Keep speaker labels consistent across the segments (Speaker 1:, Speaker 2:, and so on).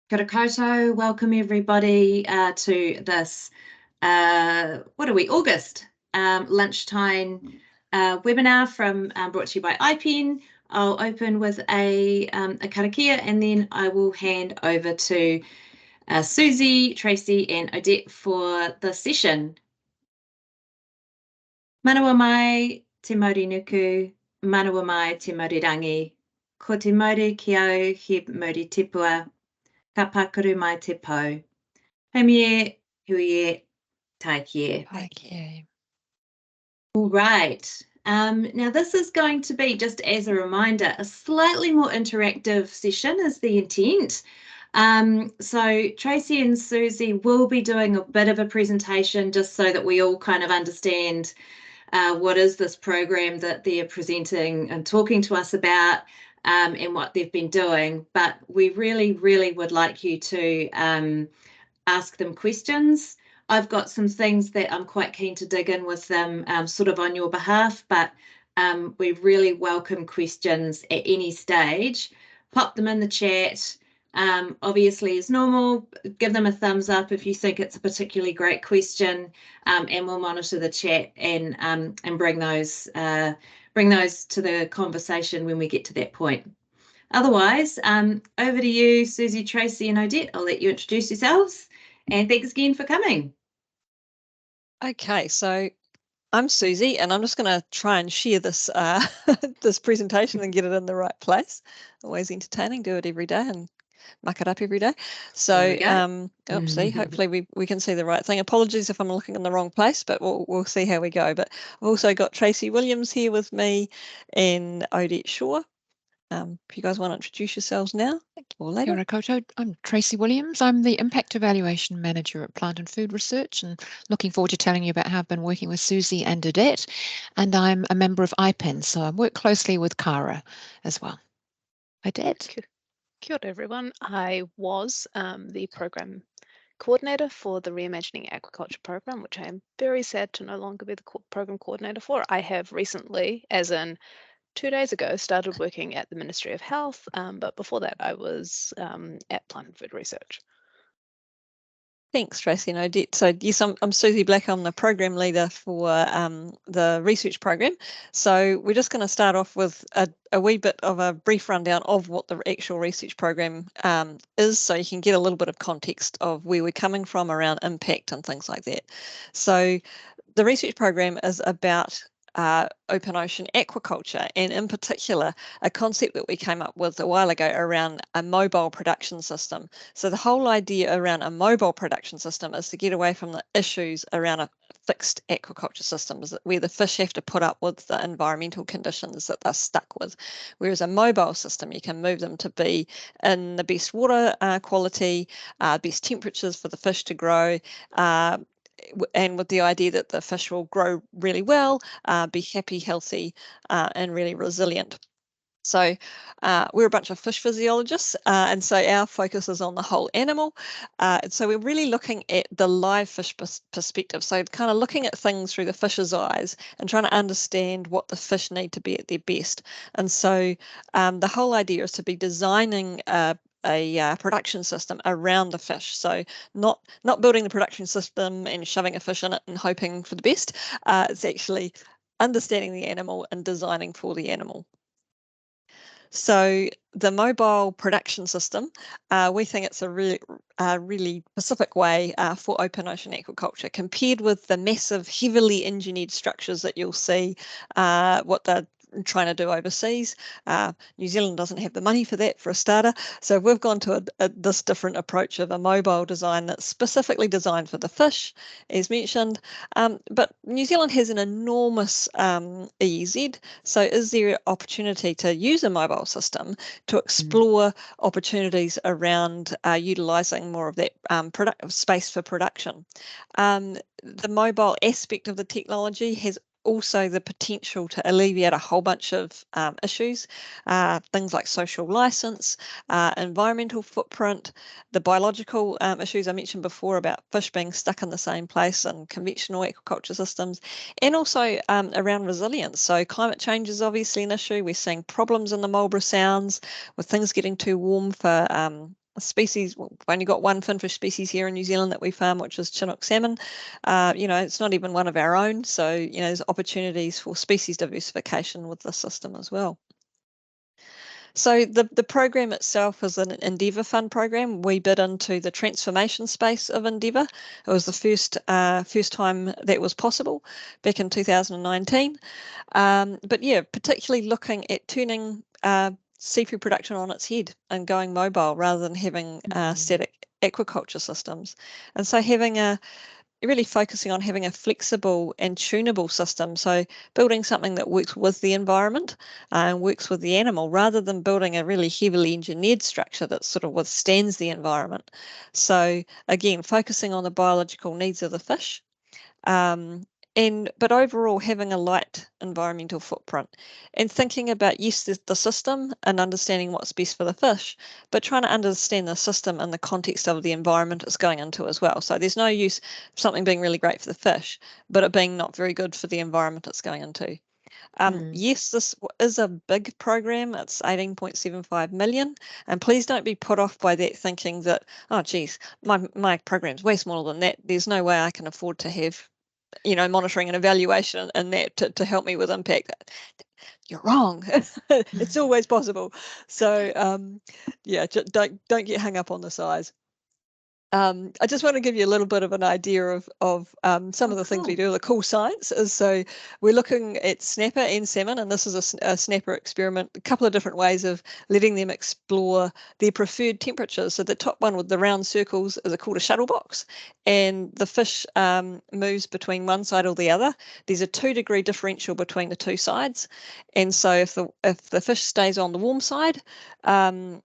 Speaker 1: Kia ora koutou. Welcome everybody to this, what are we, August lunchtime webinar brought to you by iPEN. I'll open with a karakia and then I will hand over to Susie, Tracy and Odette for the session. Manawa mai te mauri nuku, manawa mai te mauri rangi. Ko te mauri ki au he mauri tipua. Ka pakaru mai te pau. Haumie, huie, taikie.
Speaker 2: Taikie.
Speaker 1: All right. Now this is going to be, just as a reminder, a slightly more interactive session is the intent. So Tracy and Susie will be doing a bit of a presentation just so that we all kind of understand what is this program that they're presenting and talking to us about, and what they've been doing. But we really, really would like you to ask them questions. I've got some things that I'm quite keen to dig in with them sort of on your behalf, but we really welcome questions at any stage. Pop them in the chat. Obviously, as normal, give them a thumbs up if you think it's a particularly great question, and we'll monitor the chat and bring those to the conversation when we get to that point. Otherwise, over to you, Susie, Tracy, and Odette. I'll let you introduce yourselves, and thanks again for coming.
Speaker 2: Okay, so I'm Susie, and I'm just going to try and share this this presentation and get it in the right place. Always entertaining. Do it every day and muck it up every day. So, see, hopefully we can see the right thing. Apologies if I'm looking in the wrong place, but we'll see how we go. But I've also got Tracy Williams here with me and Odette Shaw. If you guys want to introduce yourselves now or later.
Speaker 3: Kia ora koutou. I'm Tracy Williams. I'm the Impact Evaluation Manager at Plant and Food Research, and looking forward to telling you about how I've been working with Susie and Odette. And I'm a member of iPEN, so I work closely with Cara as well. Odette.
Speaker 4: Kia ora everyone. I was the program coordinator for the Reimagining Aquaculture program, which I am very sad to no longer be the program coordinator for. I have recently, as in 2 days ago, started working at the Ministry of Health, but before that I was at Plant and Food Research.
Speaker 2: Thanks, Tracy and Odette. So yes, I'm Susie Black. I'm the program leader for the research program. So we're just going to start off with a wee bit of a brief rundown of what the actual research program is, so you can get a little bit of context of where we're coming from around impact and things like that. So the research program is about open ocean aquaculture, and in particular a concept that we came up with a while ago around a mobile production system. So the whole idea around a mobile production system is to get away from the issues around a fixed aquaculture systems where the fish have to put up with the environmental conditions that they're stuck with, whereas a mobile system you can move them to be in the best water quality, best temperatures for the fish to grow, and with the idea that the fish will grow really well, be happy, healthy, and really resilient. So we're a bunch of fish physiologists, and so our focus is on the whole animal. So we're really looking at the live fish perspective, so kind of looking at things through the fish's eyes and trying to understand what the fish need to be at their best. And so the whole idea is to be designing a production system around the fish. So not building the production system and shoving a fish in it and hoping for the best. It's actually understanding the animal and designing for the animal. So the mobile production system, we think it's a really specific way for open ocean aquaculture compared with the massive, heavily engineered structures that you'll see what they're trying to do overseas. New Zealand doesn't have the money for that, for a starter. So we've gone to this different approach of a mobile design that's specifically designed for the fish, as mentioned. But New Zealand has an enormous EEZ. So is there an opportunity to use a mobile system to explore opportunities around utilising more of that productive space for production? The mobile aspect of the technology has also the potential to alleviate a whole bunch of issues, things like social license, environmental footprint, the biological issues I mentioned before about fish being stuck in the same place and conventional aquaculture systems, and also around resilience. So climate change is obviously an issue. We're seeing problems in the Marlborough Sounds with things getting too warm for species. We've only got one finfish species here in New Zealand that we farm, which is Chinook salmon. It's not even one of our own. So, there's opportunities for species diversification with the system as well. So the program itself is an Endeavour Fund program. We bid into the transformation space of Endeavour. It was the first time that was possible back in 2019. But yeah, particularly looking at turning seafood production on its head and going mobile rather than having static aquaculture systems. And so really focusing on having a flexible and tunable system. So building something that works with the environment and works with the animal rather than building a really heavily engineered structure that sort of withstands the environment. So again, focusing on the biological needs of the fish. But overall having a light environmental footprint and thinking about, yes, the system and understanding what's best for the fish, but trying to understand the system in the context of the environment it's going into as well. So there's no use of something being really great for the fish, but it being not very good for the environment it's going into. Yes, this is a big program. It's 18.75 million. And please don't be put off by that thinking that, oh, geez, my program's way smaller than that. There's no way I can afford to have monitoring and evaluation and that to help me with impact. You're wrong. It's always possible. So yeah, don't get hung up on the size. I just want to give you a little bit of an idea of some of the things we do. The cool science is, so we're looking at snapper and salmon, and this is a snapper experiment, a couple of different ways of letting them explore their preferred temperatures. So the top one with the round circles is called a shuttle box, and the fish moves between one side or the other. There's a 2-degree differential between the two sides, and so if the fish stays on the warm side,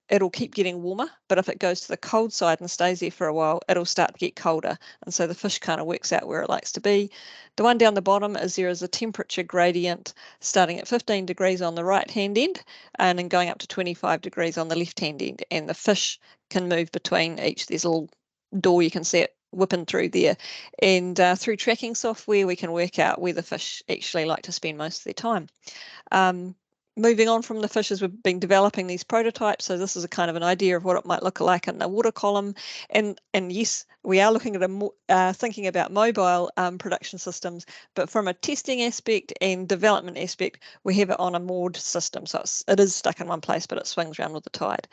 Speaker 2: it'll keep getting warmer, but if it goes to the cold side and stays there for a while, it'll start to get colder, and so the fish kind of works out where it likes to be. The one down the bottom is there is a temperature gradient starting at 15 degrees on the right hand end and then going up to 25 degrees on the left hand end, and the fish can move between each. There's a little door, you can see it whipping through there, and through tracking software we can work out where the fish actually like to spend most of their time. Moving on from the fishes, we've been developing these prototypes. So this is a kind of an idea of what it might look like in the water column. And yes, we are looking at thinking about mobile production systems, but from a testing aspect and development aspect, we have it on a moored system. So it is stuck in one place, but it swings around with the tide.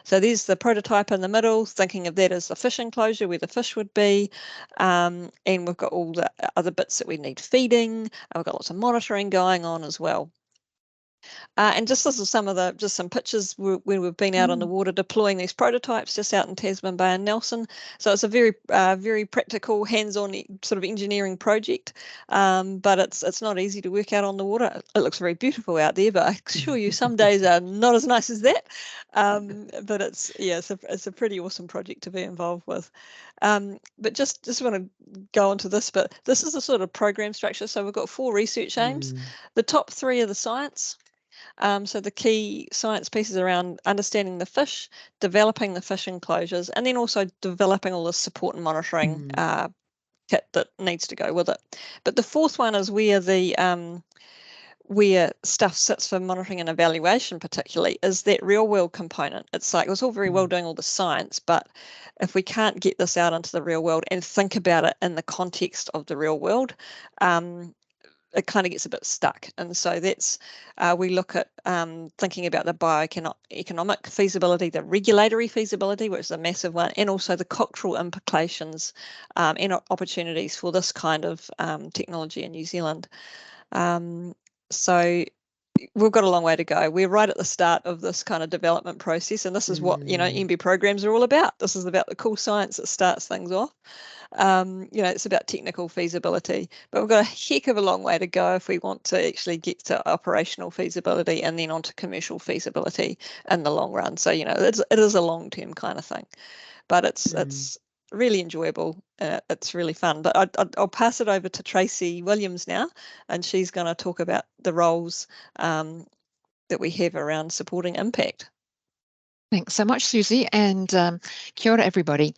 Speaker 2: So there's the prototype in the middle, thinking of that as the fish enclosure where the fish would be. And we've got all the other bits that we need feeding. We've got lots of monitoring going on as well. And just this is some pictures when we've been out on the water deploying these prototypes just out in Tasman Bay and Nelson. So it's a very practical, hands-on sort of engineering project, but it's not easy to work out on the water. It looks very beautiful out there, but I assure you some days are not as nice as that. But it's a pretty awesome project to be involved with. But just want to go on to this, but this is a sort of program structure. So we've got 4 research aims. The top 3 are the science. So the key science pieces around understanding the fish, developing the fish enclosures, and then also developing all the support and monitoring kit that needs to go with it. But the 4th one is where stuff sits for monitoring and evaluation, particularly, is that real world component. It's like, it's all very well doing all the science, but if we can't get this out into the real world and think about it in the context of the real world, it kind of gets a bit stuck. And so that's we look at thinking about the bioeconomic feasibility, the regulatory feasibility, which is a massive one, and also the cultural implications and opportunities for this kind of technology in New Zealand. So we've got a long way to go. We're right at the start of this kind of development process, and this is what MB programs are all about. This is about the cool science that starts things off. It's about technical feasibility, but we've got a heck of a long way to go if we want to actually get to operational feasibility and then onto commercial feasibility in the long run. So it is a long-term kind of thing, but it's really enjoyable. It's really fun. But I'll pass it over to Tracy Williams now, and she's going to talk about the roles that we have around supporting impact.
Speaker 3: Thanks so much, Susie, and kia ora, everybody.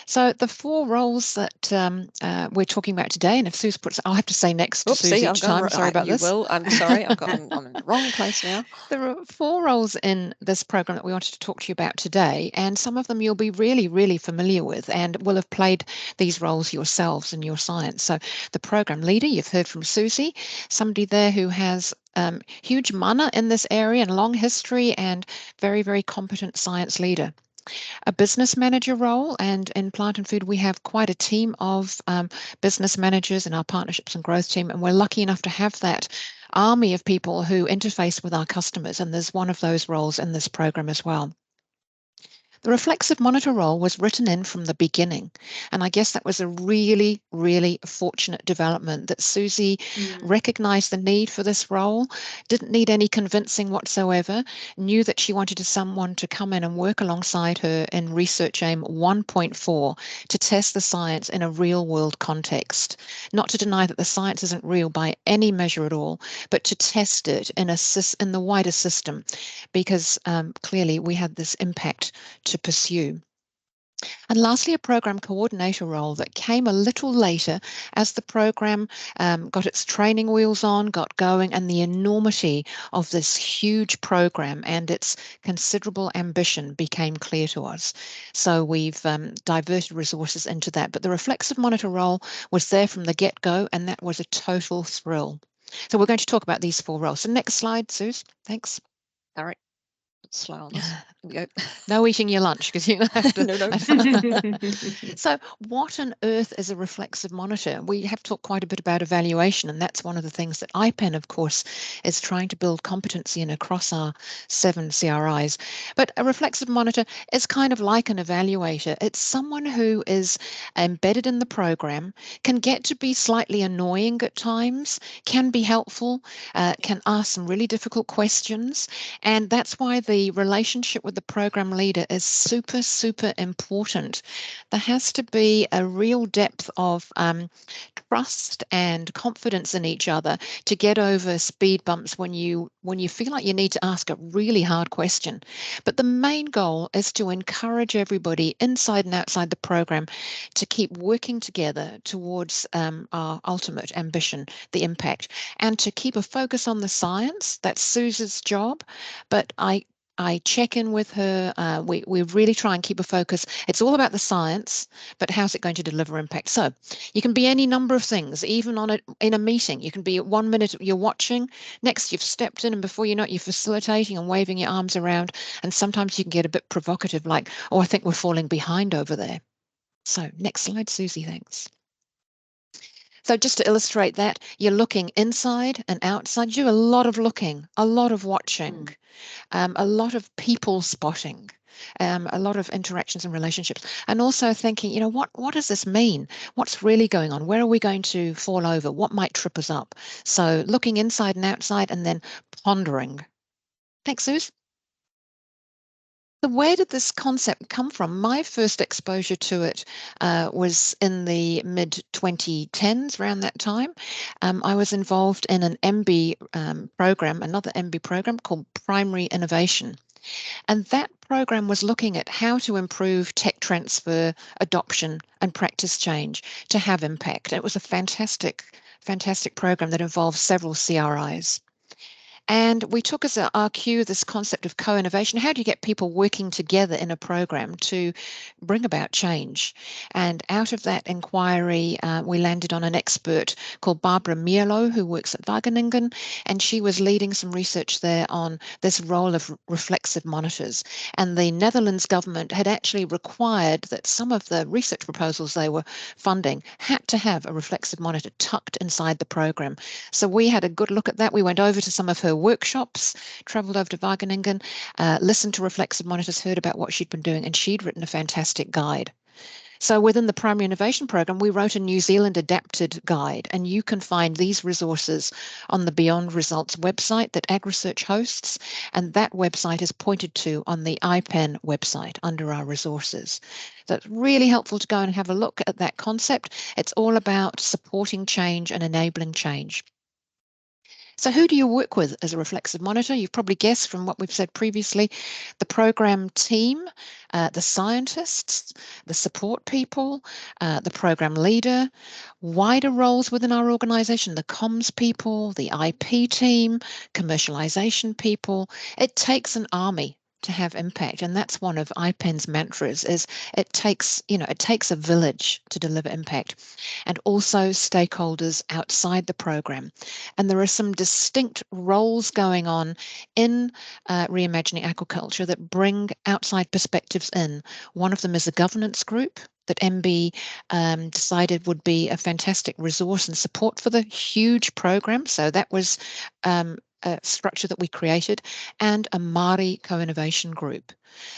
Speaker 3: So the 4 roles that we're talking about today, and if Suze puts, I'll have to say next to Suze each time. Sorry about
Speaker 2: you
Speaker 3: this.
Speaker 2: will. I'm sorry. I'm in the wrong place now.
Speaker 3: There are 4 roles in this program that we wanted to talk to you about today, and some of them you'll be really, really familiar with and will have played these roles yourselves in your science. So the program leader, you've heard from Susie, somebody there who has huge mana in this area and long history and very, very competent science leader. A business manager role, and in Plant and Food we have quite a team of business managers in our partnerships and growth team, and we're lucky enough to have that army of people who interface with our customers, and there's one of those roles in this program as well. The reflexive monitor role was written in from the beginning, and I guess that was a really, really fortunate development that Susie recognised the need for this role, didn't need any convincing whatsoever, knew that she wanted someone to come in and work alongside her in Research Aim 1.4 to test the science in a real-world context. Not to deny that the science isn't real by any measure at all, but to test it in the wider system, because clearly we had this impact to pursue. And lastly, a program coordinator role that came a little later as the program got its training wheels on, got going, and the enormity of this huge program and its considerable ambition became clear to us. So we've diverted resources into that. But the reflexive monitor role was there from the get-go, and that was a total thrill. So we're going to talk about these 4 roles. So next slide, Suze. Thanks.
Speaker 2: All right. Slow on this. Go.
Speaker 3: No eating your lunch because you have to.
Speaker 2: No.
Speaker 3: So what on earth is a reflexive monitor? We have talked quite a bit about evaluation, and that's one of the things that iPEN, of course, is trying to build competency in across our 7 CRIs. But a reflexive monitor is kind of like an evaluator. It's someone who is embedded in the program, can get to be slightly annoying at times, can be helpful, can ask some really difficult questions, and that's why the relationship with the program leader is super, super important. There has to be a real depth of trust and confidence in each other to get over speed bumps when you feel like you need to ask a really hard question. But the main goal is to encourage everybody inside and outside the program to keep working together towards our ultimate ambition, the impact, and to keep a focus on the science. That's Suze's job. But I check in with her. We really try and keep a focus. It's all about the science, but how's it going to deliver impact? So you can be any number of things, even in a meeting. You can be at 1 minute you're watching, next you've stepped in, and before you know it, you're facilitating and waving your arms around. And sometimes you can get a bit provocative, like, oh, I think we're falling behind over there. So next slide, Susie, thanks. So just to illustrate that, you're looking inside and outside. You do a lot of looking, a lot of watching. A lot of people spotting, a lot of interactions and relationships, and also thinking, you know, what does this mean? What's really going on? Where are we going to fall over? What might trip us up? So looking inside and outside, and then pondering. Thanks, Suze. So where did this concept come from? My first exposure to it was in the mid-2010s, around that time. I was involved in an MB program, another MB program called Primary Innovation. And that program was looking at how to improve tech transfer, adoption, and practice change to have impact. It was a fantastic, fantastic program that involved several CRIs. And we took as our cue this concept of co-innovation. How do you get people working together in a program to bring about change? And out of that inquiry, we landed on an expert called Barbara Mierlo, who works at Wageningen, and she was leading some research there on this role of reflexive monitors. And the Netherlands government had actually required that some of the research proposals they were funding had to have a reflexive monitor tucked inside the program. So we had a good look at that. We went over to some of her workshops, travelled over to Wageningen, listened to reflexive monitors, heard about what she'd been doing, and she'd written a fantastic guide. So within the Primary Innovation Program, we wrote a New Zealand adapted guide, and you can find these resources on the Beyond Results website that AgResearch hosts, and that website is pointed to on the iPEN website under our resources. So it's really helpful to go and have a look at that concept. It's all about supporting change and enabling change. So who do you work with as a reflexive monitor? You've probably guessed from what we've said previously, the program team, the scientists, the support people, the program leader, wider roles within our organisation, the comms people, the IP team, commercialisation people. It takes an army to have impact, and that's one of iPEN's mantras, is it takes a village to deliver impact, and also stakeholders outside the program. And there are some distinct roles going on in reimagining aquaculture that bring outside perspectives in. One of them is a governance group that MB decided would be a fantastic resource and support for the huge program. So that was a structure that we created, and a Māori co-innovation group.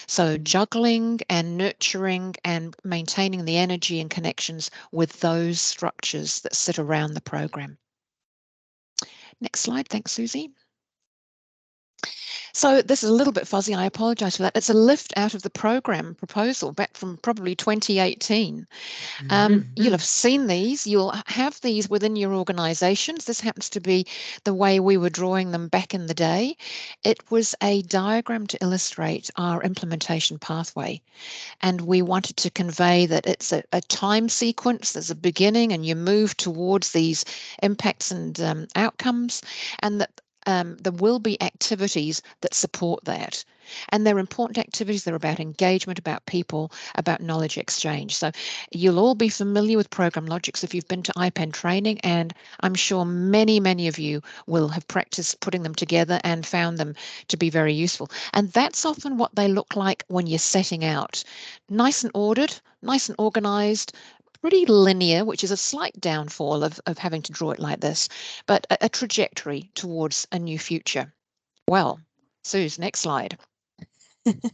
Speaker 3: So juggling and nurturing and maintaining the energy and connections with those structures that sit around the program. Next slide. Thanks, Susie. So this is a little bit fuzzy. I apologise for that. It's a lift out of the program proposal back from probably 2018. You'll have seen these. You'll have these within your organisations. This happens to be the way we were drawing them back in the day. It was a diagram to illustrate our implementation pathway. And we wanted to convey that it's a time sequence. There's a beginning and you move towards these impacts and outcomes, and that there will be activities that support that. And they're important activities. They're about engagement, about people, about knowledge exchange. So you'll all be familiar with program logics if you've been to iPEN training, and I'm sure many, many of you will have practiced putting them together and found them to be very useful. And that's often what they look like when you're setting out. Nice and ordered, nice and organized, pretty linear, which is a slight downfall of having to draw it like this, but a trajectory towards a new future. Well, Suze, next slide.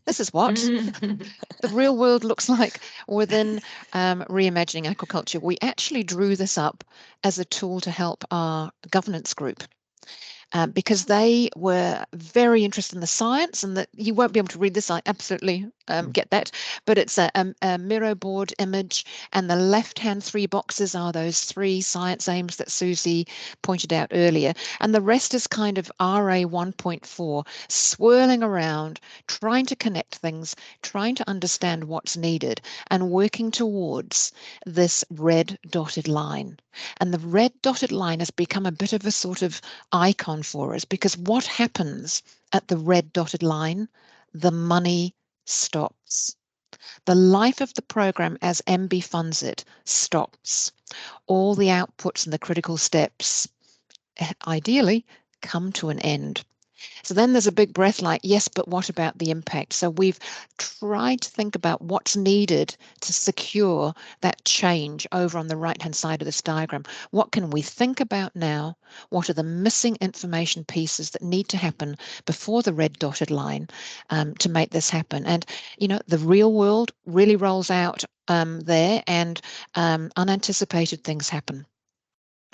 Speaker 3: This is what the real world looks like within reimagining aquaculture. We actually drew this up as a tool to help our governance group. Because they were very interested in the science, and that you won't be able to read this. I absolutely get that, but it's a Miro board image, and the left-hand 3 boxes are those 3 science aims that Susie pointed out earlier, and the rest is kind of RA 1.4, swirling around, trying to connect things, trying to understand what's needed, and working towards this red dotted line. And the red dotted line has become a bit of a sort of icon for us, because what happens at the red dotted line? The money stops. The life of the program as MB funds it stops. All the outputs and the critical steps, ideally, come to an end. So then there's a big breath like, yes, but what about the impact? So we've tried to think about what's needed to secure that change over on the right-hand side of this diagram. What can we think about now? What are the missing information pieces that need to happen before the red dotted line to make this happen? And, the real world really rolls out there, and unanticipated things happen.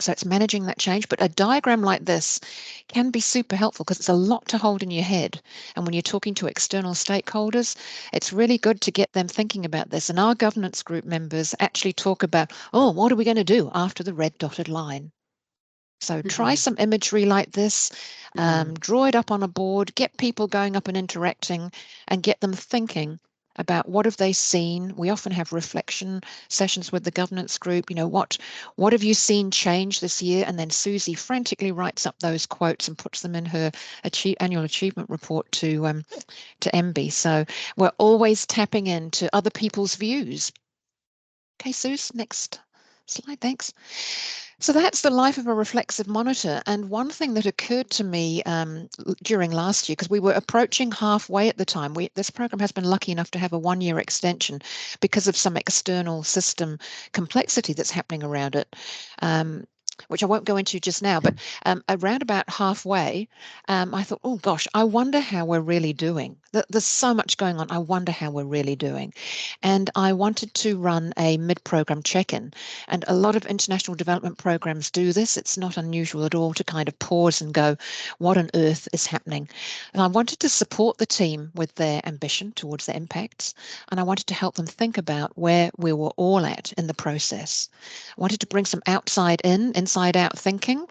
Speaker 3: So it's managing that change, but a diagram like this can be super helpful because it's a lot to hold in your head. And when you're talking to external stakeholders, it's really good to get them thinking about this. And our governance group members actually talk about, oh, what are we going to do after the red dotted line? So try some imagery like this, draw it up on a board, get people going up and interacting, and get them thinking about what have they seen. We often have reflection sessions with the governance group. What have you seen change this year? And then Susie frantically writes up those quotes and puts them in her annual achievement report to MB. So we're always tapping into other people's views. Okay, Suze, next slide, thanks. So that's the life of a reflexive monitor. And one thing that occurred to me during last year, because we were approaching halfway at the time, this program has been lucky enough to have a 1-year extension because of some external system complexity that's happening around it, which I won't go into just now, but around about halfway, I thought, oh gosh, I wonder how we're really doing. There's so much going on. I wonder how we're really doing. And I wanted to run a mid-program check-in. And a lot of international development programs do this. It's not unusual at all to kind of pause and go, what on earth is happening? And I wanted to support the team with their ambition towards their impacts. And I wanted to help them think about where we were all at in the process. I wanted to bring some outside in, inside out thinking,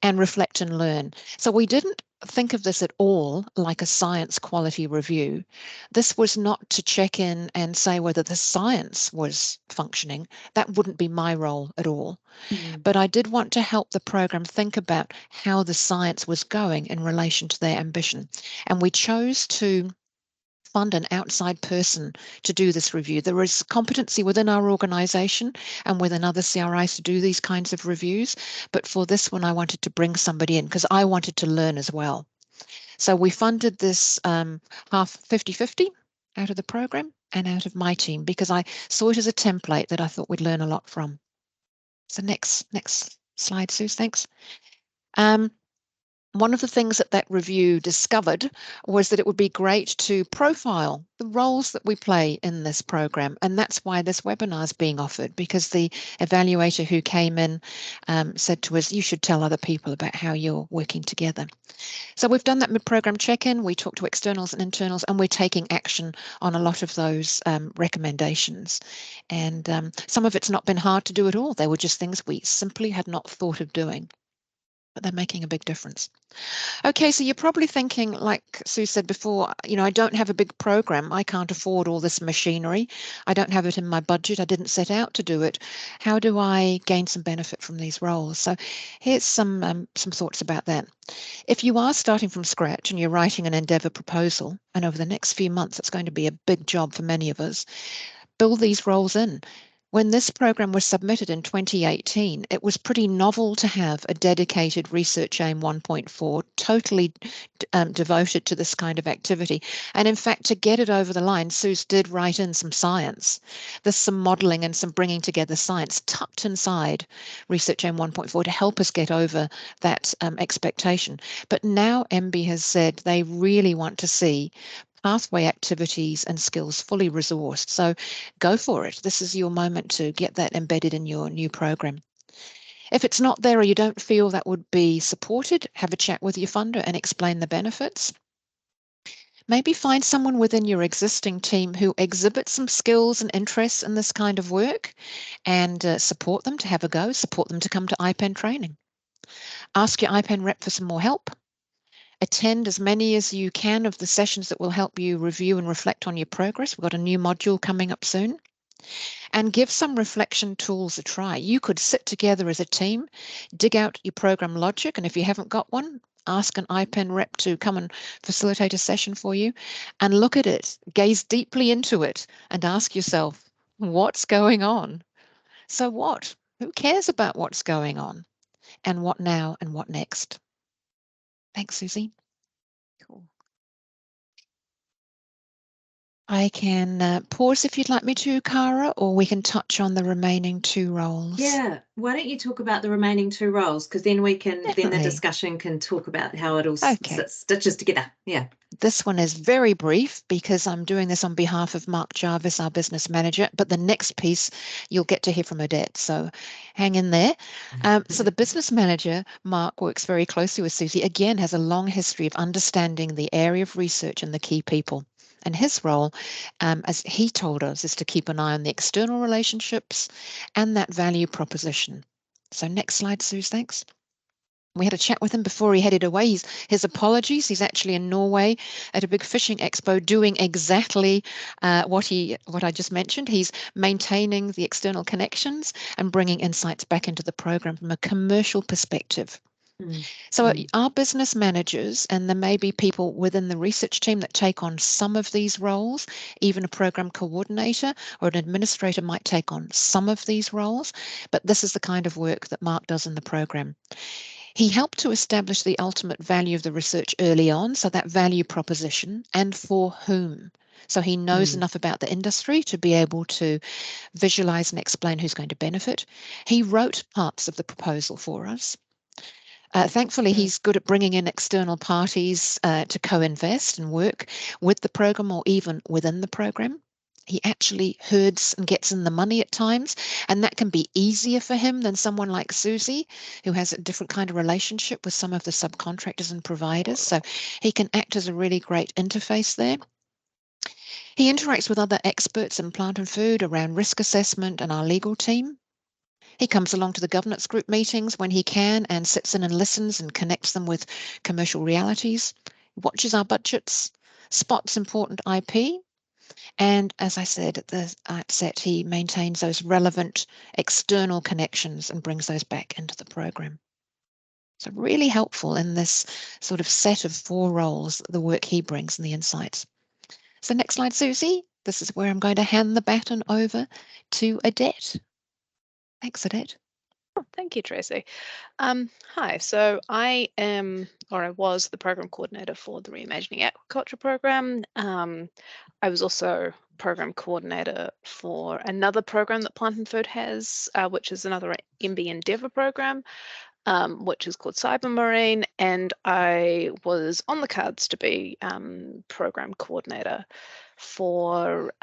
Speaker 3: and reflect and learn. So we didn't think of this at all like a science quality review. This was not to check in and say whether the science was functioning. That wouldn't be my role at all. But I did want to help the program think about how the science was going in relation to their ambition. And we chose to fund an outside person to do this review. There is competency within our organisation and within other CRIs to do these kinds of reviews. But for this one, I wanted to bring somebody in because I wanted to learn as well. So we funded this half 50-50 out of the program and out of my team because I saw it as a template that I thought we'd learn a lot from. So next slide, Suze, thanks. One of the things that review discovered was that it would be great to profile the roles that we play in this program. And that's why this webinar is being offered, because the evaluator who came in said to us, you should tell other people about how you're working together. So we've done that mid-program check-in. We talked to externals and internals, and we're taking action on a lot of those recommendations. And some of it's not been hard to do at all. They were just things we simply had not thought of doing, but they're making a big difference. Okay, so you're probably thinking, like Sue said before, I don't have a big program. I can't afford all this machinery. I don't have it in my budget. I didn't set out to do it. How do I gain some benefit from these roles? So here's some thoughts about that. If you are starting from scratch and you're writing an endeavour proposal, and over the next few months, it's going to be a big job for many of us, build these roles in. When this program was submitted in 2018, it was pretty novel to have a dedicated Research Aim 1.4 totally devoted to this kind of activity. And in fact, to get it over the line, Suze did write in some science. There's some modelling and some bringing together science tucked inside Research Aim 1.4 to help us get over that expectation. But now MB has said they really want to see pathway activities and skills fully resourced. So go for it. This is your moment to get that embedded in your new program. If it's not there or you don't feel that would be supported, have a chat with your funder and explain the benefits. Maybe find someone within your existing team who exhibits some skills and interests in this kind of work and support them to have a go, support them to come to iPEN training. Ask your iPEN rep for some more help. Attend as many as you can of the sessions that will help you review and reflect on your progress. We've got a new module coming up soon. And give some reflection tools a try. You could sit together as a team, dig out your program logic, and if you haven't got one, ask an iPEN rep to come and facilitate a session for you and look at it, gaze deeply into it and ask yourself, what's going on? So what? Who cares about what's going on? And what now and what next? Thanks, Susie.
Speaker 2: Cool.
Speaker 3: I can pause if you'd like me to, Cara, or we can touch on the remaining two roles.
Speaker 1: Yeah, why don't you talk about the remaining two roles, because then we can
Speaker 3: Definitely.
Speaker 1: then the discussion can talk about how it all
Speaker 3: Okay.
Speaker 1: stitches together. Yeah.
Speaker 3: This one is very brief because I'm doing this on behalf of Mark Jarvis, our business manager, but the next piece you'll get to hear from Odette, so hang in there. So the business manager, Mark, works very closely with Susie, again has a long history of understanding the area of research and the key people. And his role, as he told us, is to keep an eye on the external relationships and that value proposition. So next slide, Suze, thanks. We had a chat with him before he headed away. His apologies. He's actually in Norway at a big fishing expo doing exactly what I just mentioned. He's maintaining the external connections and bringing insights back into the program from a commercial perspective. So our business managers, and there may be people within the research team that take on some of these roles, even a program coordinator or an administrator might take on some of these roles, but this is the kind of work that Mark does in the program. He helped to establish the ultimate value of the research early on, so that value proposition and for whom. So he knows enough about the industry to be able to visualize and explain who's going to benefit. He wrote parts of the proposal for us. Thankfully, he's good at bringing in external parties to co-invest and work with the program or even within the program. He actually herds and gets in the money at times, and that can be easier for him than someone like Susie, who has a different kind of relationship with some of the subcontractors and providers. So he can act as a really great interface there. He interacts with other experts in plant and food around risk assessment and our legal team. He comes along to the governance group meetings when he can and sits in and listens and connects them with commercial realities, watches our budgets, spots important IP, and as I said at the outset, he maintains those relevant external connections and brings those back into the program. So really helpful in this sort of set of 4 roles, the work he brings and the insights. So next slide, Susie. This is where I'm going to hand the baton over to Odette. Thanks, Odette.
Speaker 4: Oh, thank you, Tracy. Hi, so I was the program coordinator for the Reimagining Aquaculture program. I was also program coordinator for another program that Plant and Food has, which is another MB Endeavour program, which is called Cybermarine, and I was on the cards to be program coordinator for,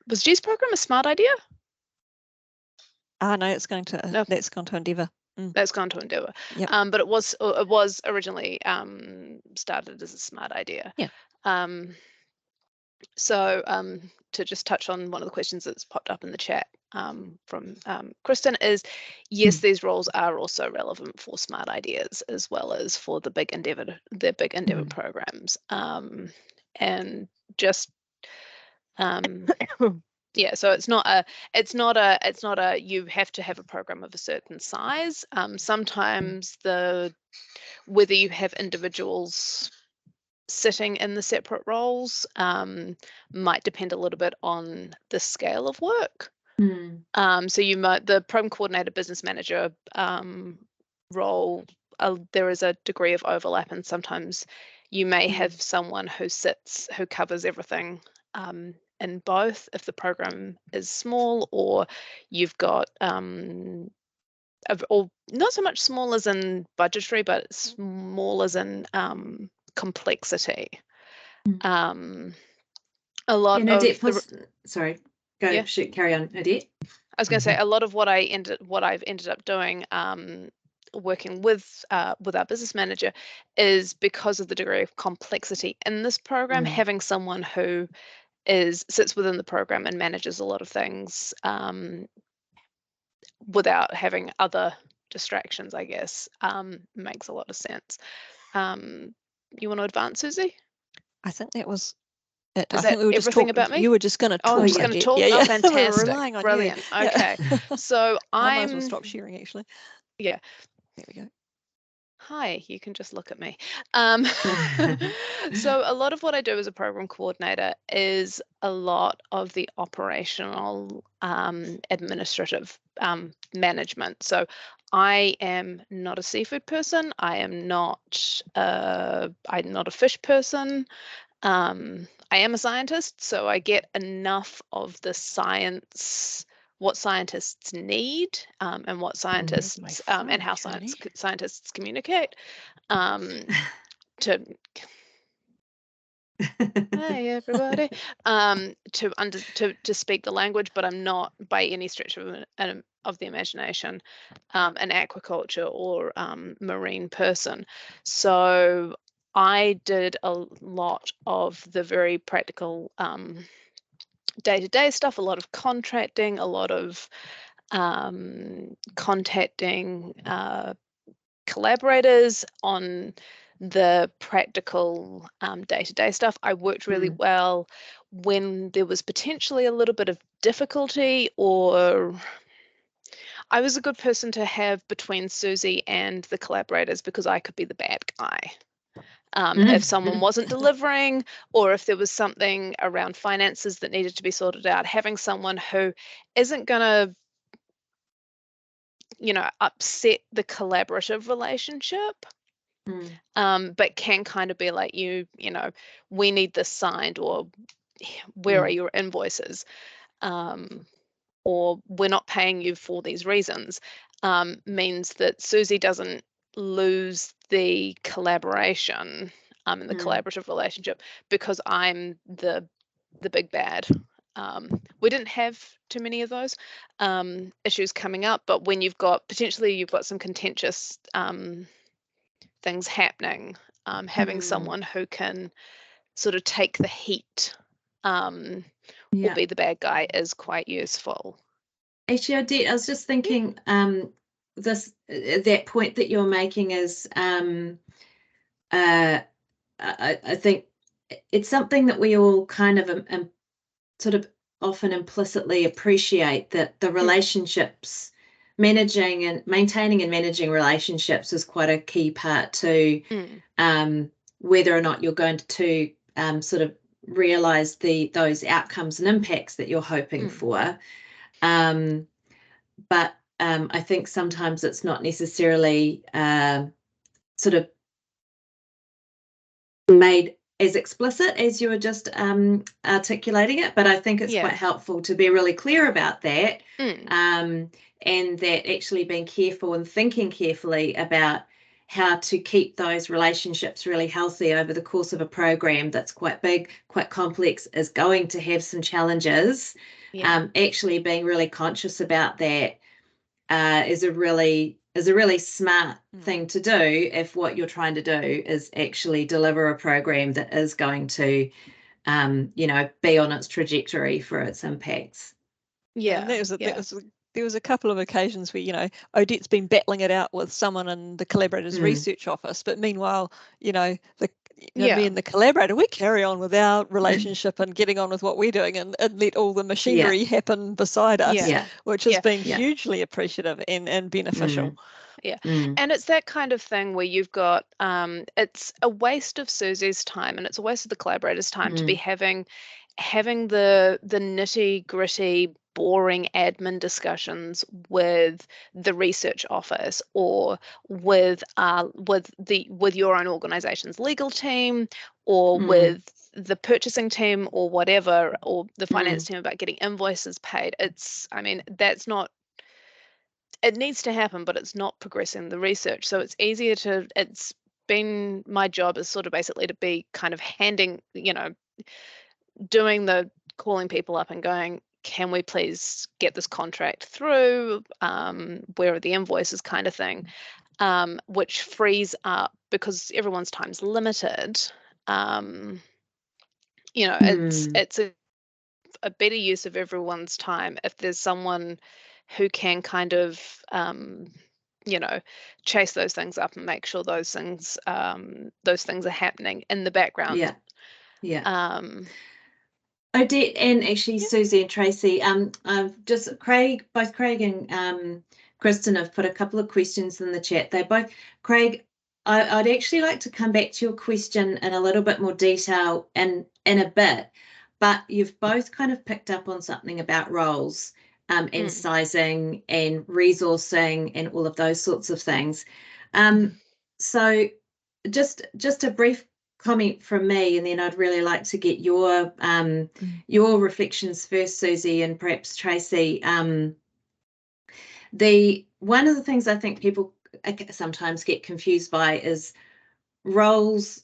Speaker 4: was G's program a smart idea?
Speaker 2: No, it's going to that's gone to Endeavour.
Speaker 4: That's gone to Endeavour.
Speaker 2: Yep.
Speaker 4: But it was originally started as a smart idea.
Speaker 2: Yeah.
Speaker 4: So to just touch on one of the questions that's popped up in the chat from Kristen is, yes, these roles are also relevant for smart ideas as well as for the big Endeavour programs. And just yeah, so it's not a you have to have a program of a certain size. Sometimes whether you have individuals sitting in the separate roles might depend a little bit on the scale of work. So you might, the program coordinator, business manager role, there is a degree of overlap, and sometimes you may have someone who covers everything in both if the program is small, or you've got or not so much small as in budgetary, but small as in complexity. A lot of
Speaker 1: sorry, go.
Speaker 4: Yeah.
Speaker 1: Shoot, carry on, Odette.
Speaker 4: I was going to say a lot of what I've ended up doing working with our business manager is because of the degree of complexity in this program. Having someone who sits within the program and manages a lot of things without having other distractions, I guess, makes a lot of sense. You want to advance, Susie?
Speaker 2: I think that was it.
Speaker 4: Is
Speaker 2: I think we were just
Speaker 4: everything
Speaker 2: talking
Speaker 4: about me?
Speaker 2: You were just going to talk.
Speaker 4: I'm just going to talk.
Speaker 2: Yeah.
Speaker 4: Oh, fantastic!
Speaker 2: We were relying on
Speaker 4: Brilliant.
Speaker 2: You.
Speaker 4: Okay, so
Speaker 2: I might as well stop sharing. Actually.
Speaker 4: Yeah.
Speaker 2: There we go.
Speaker 4: Hi, you can just look at me. So a lot of what I do as a program coordinator is a lot of the operational administrative management. So I am not a seafood person. I'm not a fish person. I am a scientist, so I get enough of the science, what scientists need, and what scientists and how scientists communicate to hey everybody to speak the language, but I'm not by any stretch of the imagination an aquaculture or marine person. So I did a lot of the very practical day-to-day stuff, a lot of contracting, a lot of contacting collaborators on the practical day-to-day stuff. I worked really well when there was potentially a little bit of difficulty, or I was a good person to have between Susie and the collaborators because I could be the bad guy. If someone wasn't delivering, or if there was something around finances that needed to be sorted out, having someone who isn't going to, upset the collaborative relationship, but can kind of be like, we need this signed, or where are your invoices, or we're not paying you for these reasons, means that Susie doesn't lose the collaboration and the collaborative relationship because I'm the big bad. We didn't have too many of those issues coming up, but when you've got some contentious things happening, having someone who can sort of take the heat or be the bad guy is quite useful.
Speaker 1: Actually, I was just thinking, that point that you're making is, I think it's something that we all kind of sort of often implicitly appreciate, that the relationships, managing and maintaining and managing relationships is quite a key part to whether or not you're going to sort of realize those outcomes and impacts that you're hoping for. But I think sometimes it's not necessarily sort of made as explicit as you were just articulating it, but I think it's quite helpful to be really clear about that, and that actually being careful and thinking carefully about how to keep those relationships really healthy over the course of a program that's quite big, quite complex, is going to have some challenges. Actually being really conscious about that is a really smart thing to do if what you're trying to do is actually deliver a program that is going to be on its trajectory for its impacts.
Speaker 2: And there was a couple of occasions where, Odette's been battling it out with someone in the collaborator's research office, but meanwhile, me and the collaborator, we carry on with our relationship and getting on with what we're doing, and let all the machinery happen beside us, which has been hugely appreciative and beneficial.
Speaker 4: And it's that kind of thing where you've got it's a waste of Susie's time, and it's a waste of the collaborator's time to be having the nitty gritty boring admin discussions with the research office, or with your own organization's legal team, or with the purchasing team, or whatever, or the finance team, about getting invoices paid. That's not, it needs to happen, but it's not progressing the research. So it's easier to, it's been my job is sort of basically to be kind of doing the calling people up and going, can we please get this contract through? Where are the invoices, kind of thing, which frees up, because everyone's time's limited. It's a better use of everyone's time if there's someone who can kind of chase those things up and make sure those things are happening in the background.
Speaker 1: Odette and actually Susie and Tracy, both Craig and Kristen have put a couple of questions in the chat. Craig, I'd actually like to come back to your question in a little bit more detail in a bit, but you've both kind of picked up on something about roles and sizing and resourcing and all of those sorts of things. So just a brief comment from me, and then I'd really like to get your reflections first, Susie, and perhaps Tracy. One of the things I think people sometimes get confused by is roles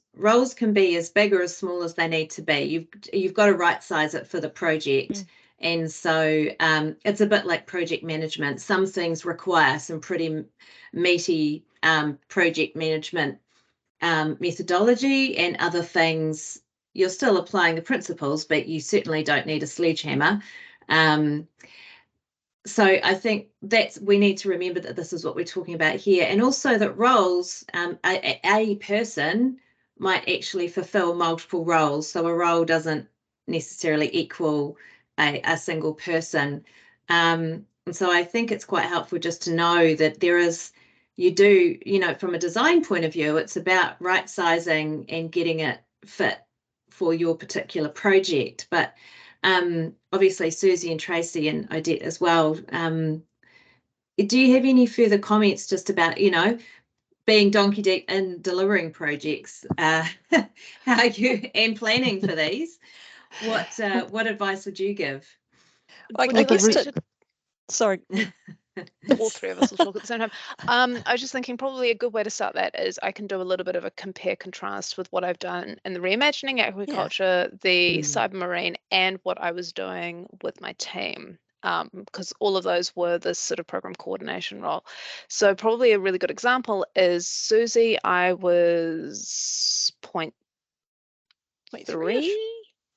Speaker 1: can be as big or as small as they need to be. You've got to right size it for the project. And so it's a bit like project management. Some things require some pretty meaty project management methodology, and other things you're still applying the principles, but you certainly don't need a sledgehammer. So I think we need to remember that this is what we're talking about here, and also that roles, a person might actually fulfill multiple roles. So a role doesn't necessarily equal a single person. And so I think it's quite helpful just to know that there is, from a design point of view, it's about right sizing and getting it fit for your particular project. But obviously Susie and Tracy and Odette as well, do you have any further comments just about, being donkey deep in delivering projects, how you and planning for these? What advice would you give?
Speaker 2: Sorry.
Speaker 4: All three of us will talk at the same time. I was just thinking probably a good way to start that is I can do a little bit of a compare contrast with what I've done in the reimagining agriculture, the cybermarine, and what I was doing with my team, because all of those were this sort of program coordination role. So probably a really good example is Susie. I was 0.3.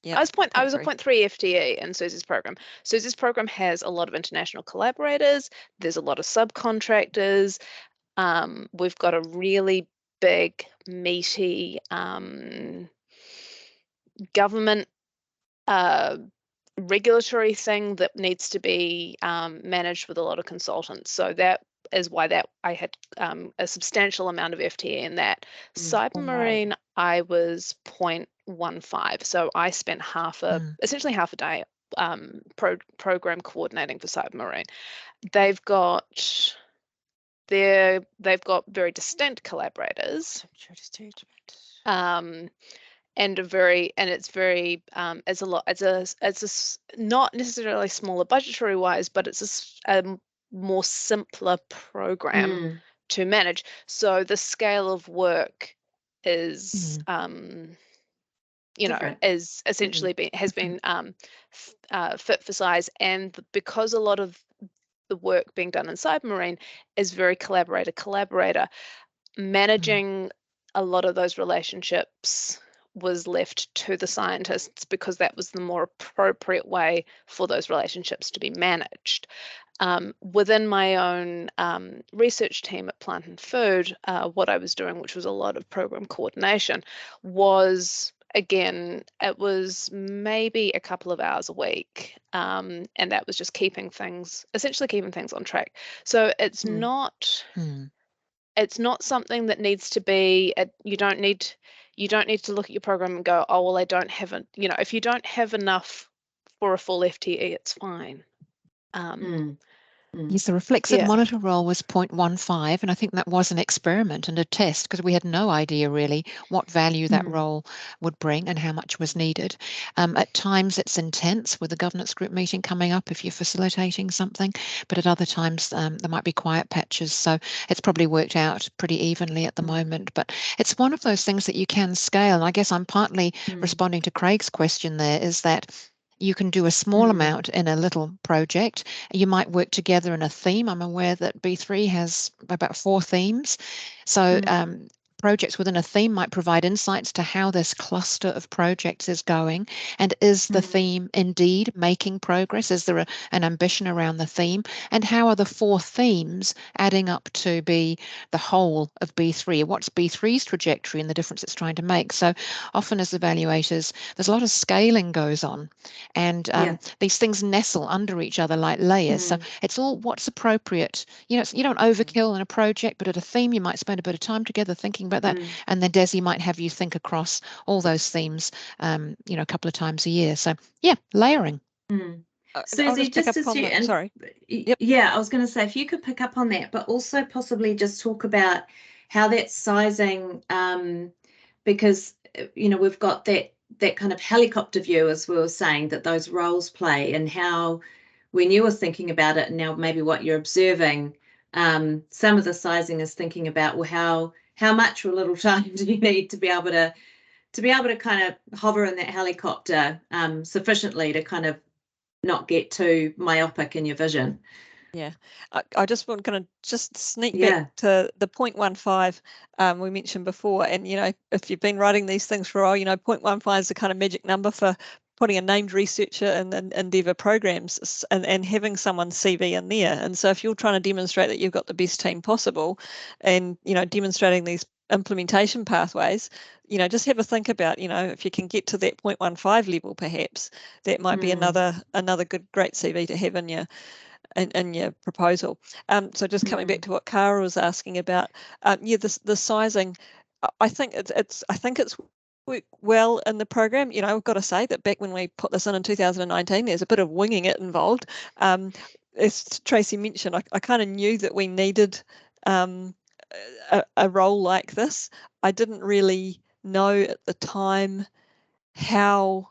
Speaker 2: Yeah,
Speaker 4: I was a
Speaker 2: 0.3.
Speaker 4: 0.3 FTE in Susie's program. Susie's program has a lot of international collaborators. There's a lot of subcontractors. We've got a really big, meaty government regulatory thing that needs to be managed with a lot of consultants. So that is why that I had a substantial amount of FTE in that. Cybermarine, I was 0.15. So I spent essentially half a day program coordinating for Cybermarine. They've got very distinct collaborators. And it's very it's a lot it's not necessarily smaller budgetary wise, but it's a more simpler program to manage. So the scale of work is is essentially has been fit for size, and because a lot of the work being done in Cybermarine is very collaborator, managing a lot of those relationships was left to the scientists because that was the more appropriate way for those relationships to be managed. Within my own research team at Plant and Food, what I was doing, which was a lot of program coordination, was, again, it was maybe a couple of hours a week, and that was just essentially keeping things on track. So it's not something that needs to be you don't need to look at your program and go, oh well, I don't have if you don't have enough for a full FTE, it's fine.
Speaker 3: Yes, the reflexive monitor role was 0.15, and I think that was an experiment and a test because we had no idea really what value that role would bring and how much was needed. At times it's intense with a governance group meeting coming up if you're facilitating something, but at other times there might be quiet patches, so it's probably worked out pretty evenly at the moment. But it's one of those things that you can scale, and I guess I'm partly responding to Craig's question there, is that you can do a small amount in a little project. You might work together in a theme. I'm aware that B3 has about 4 themes. So projects within a theme might provide insights to how this cluster of projects is going, and is the theme indeed making progress? Is there an ambition around the theme, and how are the 4 themes adding up to be the whole of B3? What's B3's trajectory and the difference it's trying to make? So often as evaluators, there's a lot of scaling goes on, and these things nestle under each other like layers. So it's all what's appropriate. You don't overkill in a project, but at a theme you might spend a bit of time together thinking about that, and then Desi might have you think across all those themes a couple of times a year. So layering.
Speaker 1: Susie, just as you I was going to say, if you could pick up on that, but also possibly just talk about how that sizing, because we've got that kind of helicopter view, as we were saying, that those roles play, and how when you were thinking about it, and now maybe what you're observing, some of the sizing is thinking about, well, how much or little time do you need to be able to kind of hover in that helicopter sufficiently to kind of not get too myopic in your vision.
Speaker 2: Yeah, I just want to just sneak back to the 0.15 we mentioned before, and if you've been writing these things for a while, 0.15 is the kind of magic number for putting a named researcher in Endeavour programs and having someone's CV in there. And so if you're trying to demonstrate that you've got the best team possible, and demonstrating these implementation pathways, just have a think about, if you can get to that 0.15 level, perhaps that might be another great CV to have in your proposal. So just coming back to what Cara was asking about, the sizing, I think it's worked well in the program. I've got to say that back when we put this in 2019, there's a bit of winging it involved. As Tracy mentioned, I kind of knew that we needed a role like this. I didn't really know at the time how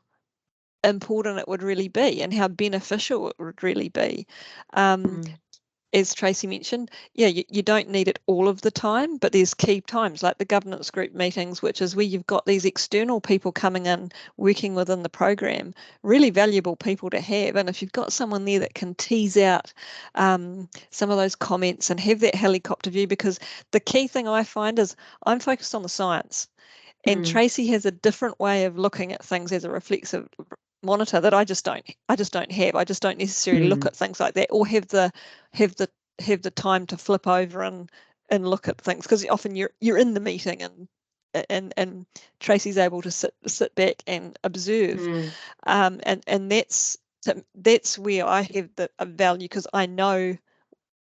Speaker 2: important it would really be and how beneficial it would really be. As Tracy mentioned, you don't need it all of the time, but there's key times like the governance group meetings, which is where you've got these external people coming in, working within the program, really valuable people to have. And if you've got someone there that can tease out some of those comments and have that helicopter view, because the key thing I find is I'm focused on the science. And Tracy has a different way of looking at things as a reflexive monitor that I just don't have. I just don't necessarily look at things like that, or have the time to flip over and look at things, because often you're in the meeting and Tracy's able to sit back and observe, and that's where I have the value, because I know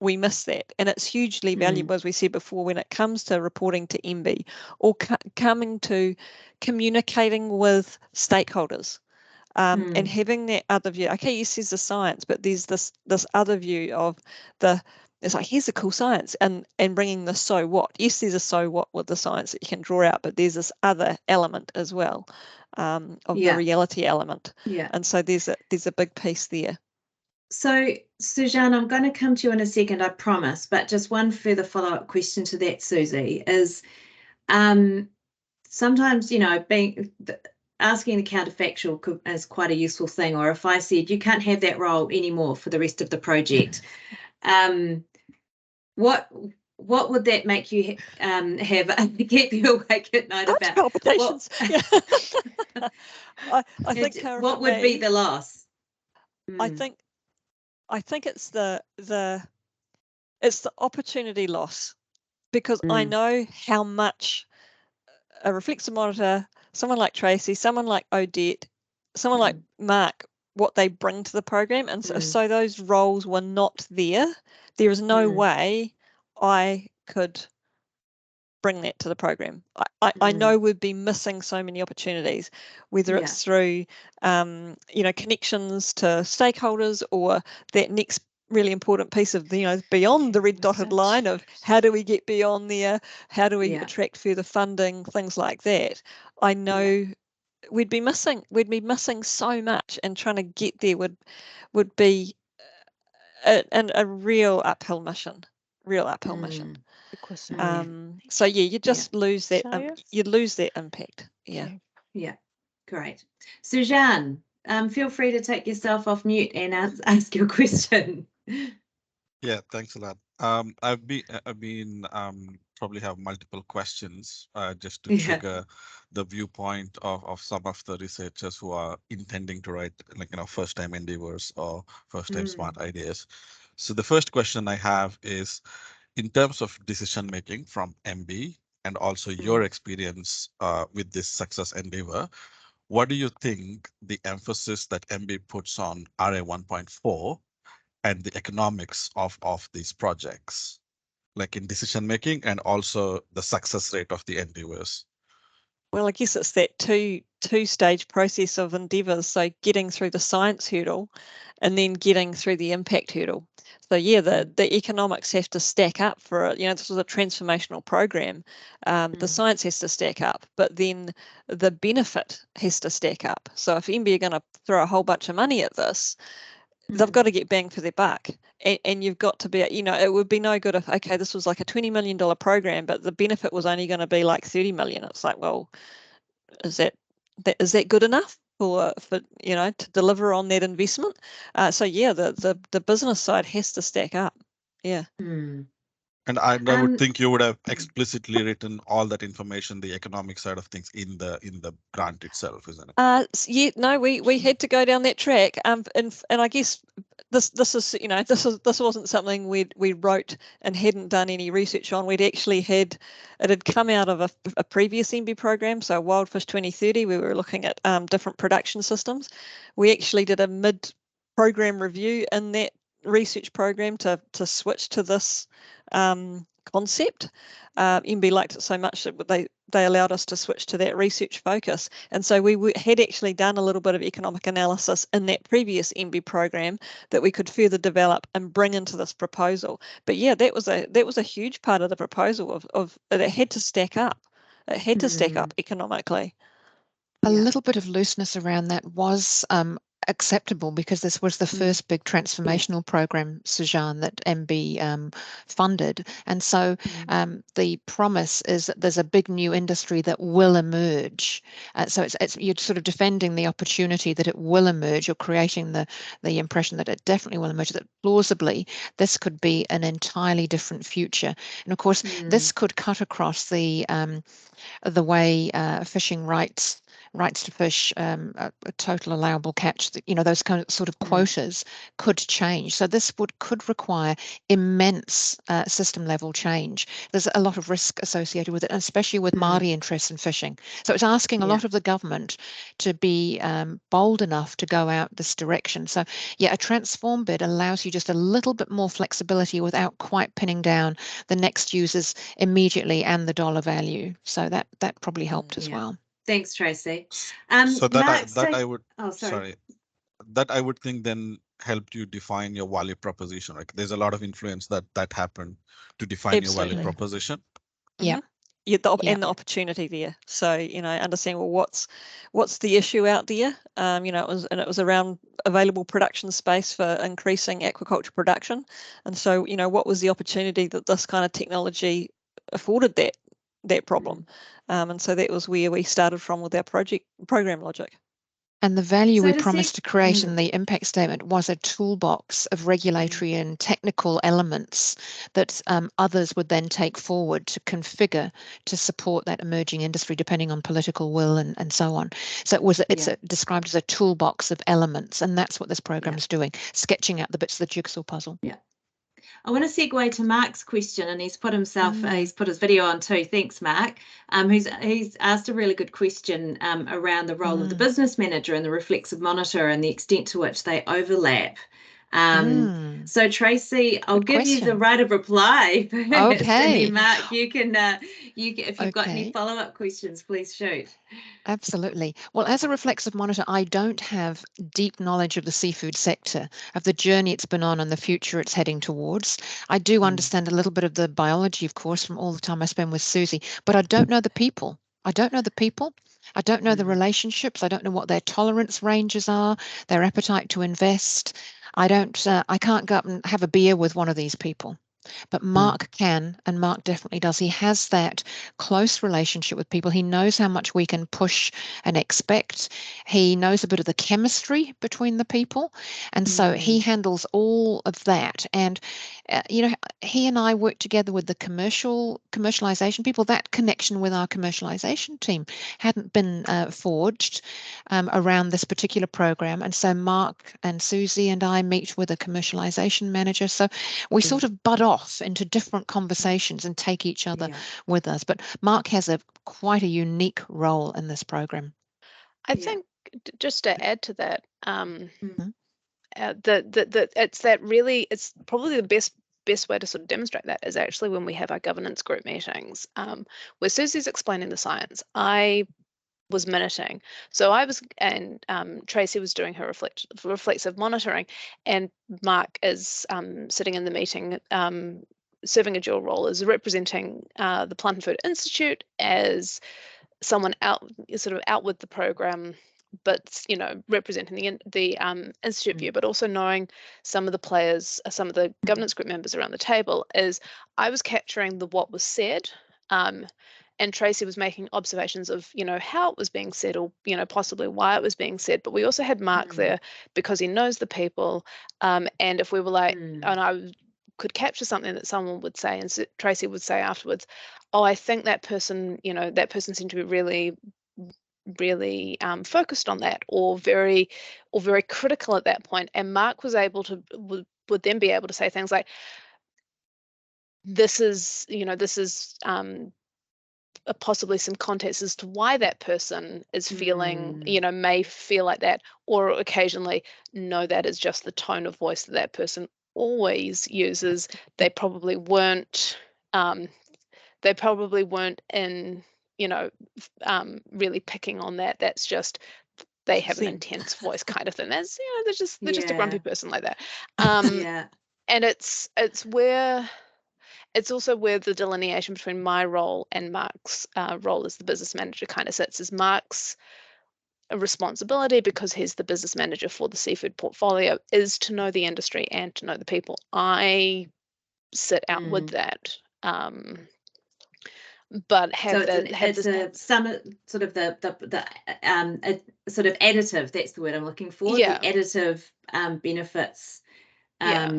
Speaker 2: we miss that, and it's hugely valuable, as we said before, when it comes to reporting to MB, or coming to communicating with stakeholders, and having that other view. Okay, yes, there's the science, but there's this other view of it's like, here's the cool science, and bringing the so what. Yes, there's a so what with the science that you can draw out, but there's this other element as well, of the reality element. And so there's a big piece there.
Speaker 1: So, Suzanne, I'm going to come to you in a second, I promise, but just one further follow-up question to that, Susie, is sometimes, asking the counterfactual is quite a useful thing. Or if I said, you can't have that role anymore for the rest of the project, what would that make you have keep you awake at night about?
Speaker 2: Palpitations. I think
Speaker 1: what would be the loss?
Speaker 2: I think it's the opportunity loss, because I know how much a reflexive monitor, someone like Tracy, someone like Odette, someone like Mark, what they bring to the program, and so those roles were not there. There is no way I could bring that to the program. I know we'd be missing so many opportunities, whether it's through connections to stakeholders, or that next really important piece of beyond the red dotted line of how do we get beyond there, how do we attract further funding, things like that. I know we'd be missing so much, and trying to get there would be a real uphill mission. So you just lose that. You'd lose that impact.
Speaker 1: Yeah, great. Suzanne, feel free to take yourself off mute and ask your question.
Speaker 5: Yeah, thanks a lot. I've been probably have multiple questions just to trigger the viewpoint of some of the researchers who are intending to write, first time endeavors or first time smart ideas. So the first question I have is, in terms of decision making from MB, and also your experience with this success endeavor, what do you think the emphasis that MB puts on RA 1.4 and the economics of these projects, like in decision making, and also the success rate of the endeavors?
Speaker 2: Well, I guess it's that two-stage process of endeavours. So getting through the science hurdle, and then getting through the impact hurdle. So the economics have to stack up for it. This was a transformational program. The science has to stack up, but then the benefit has to stack up. So if MB are going to throw a whole bunch of money at this, they've got to get bang for their buck, and you've got to be, it would be no good if, okay, this was like a $20 million program, but the benefit was only going to be like 30 million. It's like, well, is that good enough for to deliver on that investment? So yeah, the business side has to stack up.
Speaker 5: And I would think you would have explicitly written all that information, the economic side of things, in the grant itself, isn't it?
Speaker 2: Yeah, no, we had to go down that track. And I guess this wasn't something we wrote and hadn't done any research on. It had come out of a previous MB program, so Wildfish 2030. We were looking at different production systems. We actually did a mid-program review in that research program to switch to this concept. MB liked it so much that they allowed us to switch to that research focus, and so we had actually done a little bit of economic analysis in that previous MB program that we could further develop and bring into this proposal. But yeah, that was a huge part of the proposal of it had to stack up. It had to stack up economically.
Speaker 3: A little bit of looseness around that was acceptable because this was the first big transformational program, Sujan, that MB funded. And so the promise is that there's a big new industry that will emerge. So it's you're sort of defending the opportunity that it will emerge, or creating the impression that it definitely will emerge, that plausibly this could be an entirely different future. And of course, this could cut across the way fishing rights to fish, a total allowable catch, those kind of sort of quotas could change. So this could require immense system level change. There's a lot of risk associated with it, especially with Māori interests in fishing. So it's asking a lot of the government to be bold enough to go out this direction. So yeah, a transform bid allows you just a little bit more flexibility without quite pinning down the next users immediately and the dollar value. So that probably helped as well.
Speaker 1: Thanks, Tracy.
Speaker 5: So that I would,
Speaker 1: oh, sorry.
Speaker 5: That I would think then helped you define your value proposition. Like there's a lot of influence that happened to define your value proposition.
Speaker 3: Yeah.
Speaker 2: And the opportunity there. So, understand, well, what's the issue out there? It was around available production space for increasing aquaculture production. And so, what was the opportunity that this kind of technology afforded that problem? And so that was where we started from with our program logic.
Speaker 3: And the value we promised to create in the impact statement was a toolbox of regulatory and technical elements that others would then take forward to configure to support that emerging industry, depending on political will and so on. So it's described as a toolbox of elements, and that's what this program is doing, sketching out the bits of the jigsaw puzzle.
Speaker 1: Yeah. I want to segue to Mark's question, and he's put he's put his video on too. Thanks, Mark. He's asked a really good question around the role of the business manager and the reflexive monitor and the extent to which they overlap. So Tracy, I'll give you the right of reply first,
Speaker 3: okay.
Speaker 1: and then Mark, you can if you've got any follow-up questions, please shoot.
Speaker 3: Absolutely. Well, as a reflexive monitor, I don't have deep knowledge of the seafood sector, of the journey it's been on and the future it's heading towards. I do understand a little bit of the biology, of course, from all the time I spend with Susie, but I don't know the people. I don't know the people. I don't know the relationships. I don't know what their tolerance ranges are, their appetite to invest. I can't go up and have a beer with one of these people. But Mark can, and Mark definitely does. He has that close relationship with people. He knows how much we can push and expect. He knows a bit of the chemistry between the people. And so he handles all of that. And, he and I work together with the commercialization people. That connection with our commercialization team hadn't been forged around this particular program. And so Mark and Susie and I meet with a commercialization manager. So we sort of butt off into different conversations and take each other with us. But Mark has quite a unique role in this program.
Speaker 4: I think just to add to that, it's probably the best way to sort of demonstrate that is actually when we have our governance group meetings, where Susie's explaining the science. I was minuting. So I was, and Tracy was doing her reflexive monitoring, and Mark is sitting in the meeting, serving a dual role as representing the Plant and Food Institute as someone out with the program, but representing the institute view, but also knowing some of the players, some of the governance group members around the table. Is I was capturing what was said, and Tracy was making observations of how it was being said, or possibly why it was being said. But we also had Mark there because he knows the people, and if we were like, and I could capture something that someone would say, and Tracy would say afterwards, oh, I think that person, that person seemed to be really focused on that, or very critical at that point. And Mark was able to would then be able to say things like, this is possibly some context as to why that person is feeling, may feel like that, or occasionally, no, that is just the tone of voice that person always uses. They probably weren't in, really picking on that. That's just, they have an intense voice kind of thing. That's, they're just a grumpy person like that. And it's also where the delineation between my role and Mark's role as the business manager kind of sits. Is Mark's a responsibility, because he's the business manager for the seafood portfolio, is to know the industry and to know the people. I sit out with that. But have
Speaker 1: so
Speaker 4: the have
Speaker 1: it's
Speaker 4: this
Speaker 1: a some sort of the a sort of additive, that's the word I'm looking for,
Speaker 4: Yeah.
Speaker 1: the additive benefits,
Speaker 4: Yeah.